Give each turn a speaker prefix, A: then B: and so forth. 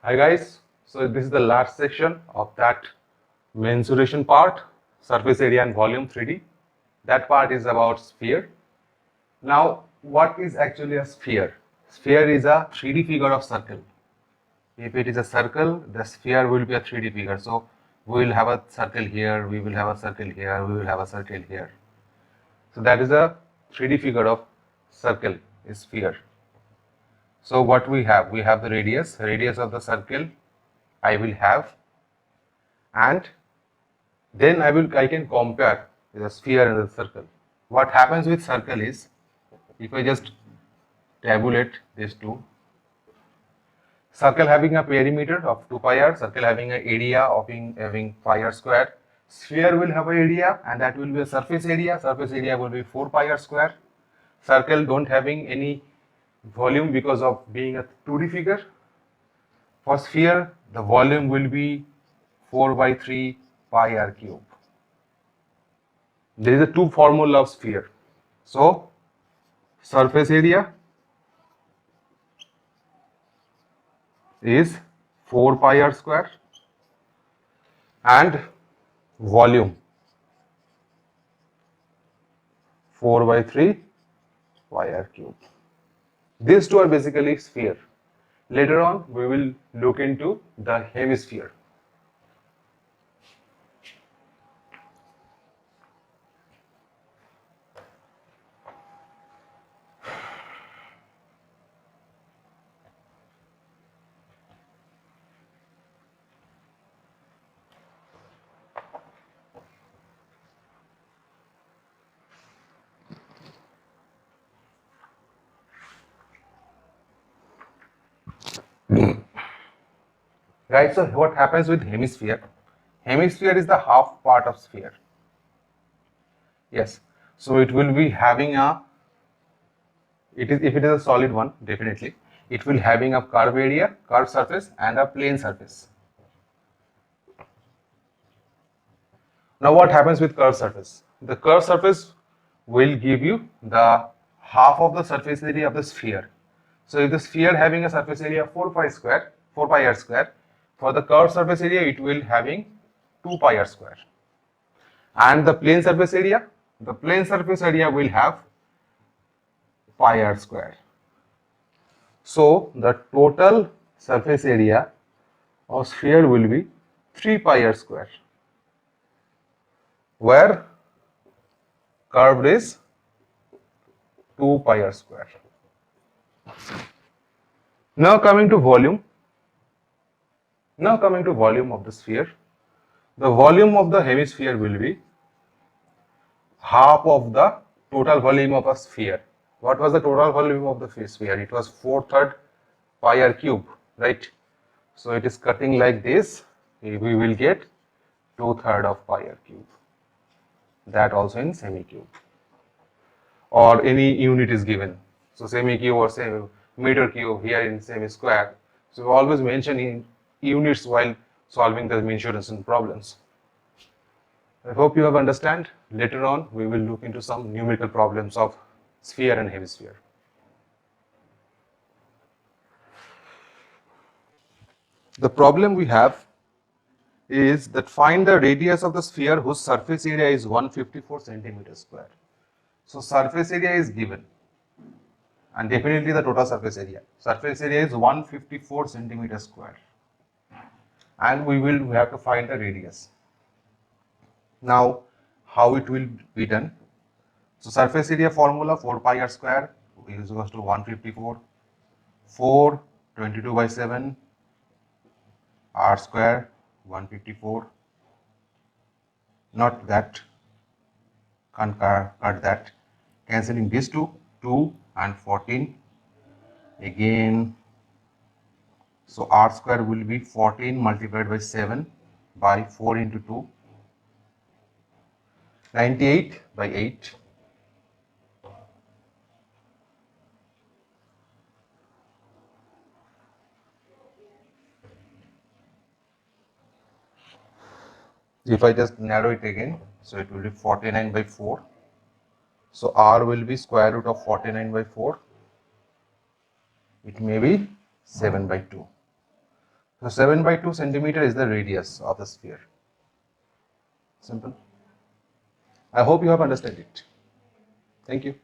A: Hi guys, so this is the last section of that mensuration part, surface area and volume 3D. That part is about sphere. Now, what is actually a sphere? Sphere is a 3D figure of circle. If it is a circle, the sphere will be a 3D figure. So, we will have a circle here, we will have a circle here, we will have a circle here. So, that is a 3D figure of circle, is sphere. So what we have the radius of the circle I will have, and then I can compare the sphere and the circle. What happens with circle is, if I just tabulate these two, circle having a perimeter of 2 pi r, circle having an area of having pi r square, sphere will have an area and that will be a surface area will be 4 pi r square, circle don't having any volume because of being a 2D figure. For sphere, the volume will be 4 by 3 pi r cube. There is a two formula of sphere. So, surface area is 4 pi r square and volume 4 by 3 pi r cube. These two are basically sphere. Later on, we will look into the hemisphere. Right, so what happens with hemisphere? Hemisphere is the half part of sphere. Yes, so it will be having if it is a solid one, definitely, it will having a curved area, curved surface and a plane surface. Now what happens with curved surface? The curved surface will give you the half of the surface area of the sphere. So if the sphere having a surface area of 4 pi r square, for the curved surface area it will having 2 pi r square. And the plane surface area will have pi r square. So the total surface area of sphere will be 3 pi r square, where curved is 2 pi r square. Now coming to volume of the sphere, the volume of the hemisphere will be half of the total volume of a sphere. What was the total volume of the sphere? It was 4/3 pi r cube, right? So it is cutting like this. We will get 2/3 of pi r cube. That also in semi-cube. Or any unit is given. So semi-cube or say meter cube here in semi-square. So we always mention in units while solving the mensuration problems. I hope you have understand. Later on, we will look into some numerical problems of sphere and hemisphere. The problem we have is that find the radius of the sphere whose surface area is 154 centimeters square. So surface area is given and definitely the total surface area. Surface area is 154 centimeters square and we have to find the radius. Now, how it will be done? So surface area formula 4 pi r square is equals to 154, 4, 22 by 7, r square 154, not that, can't cut that, cancelling these two, 2 and 14 again. So r square will be 14 multiplied by 7 by 4 into 2, 98 by 8. If I just narrow it again, so it will be 49 by 4. So r will be square root of 49 by 4. It may be 7 by 2. So 7 by 2 centimeter is the radius of the sphere. Simple. I hope you have understood it. Thank you.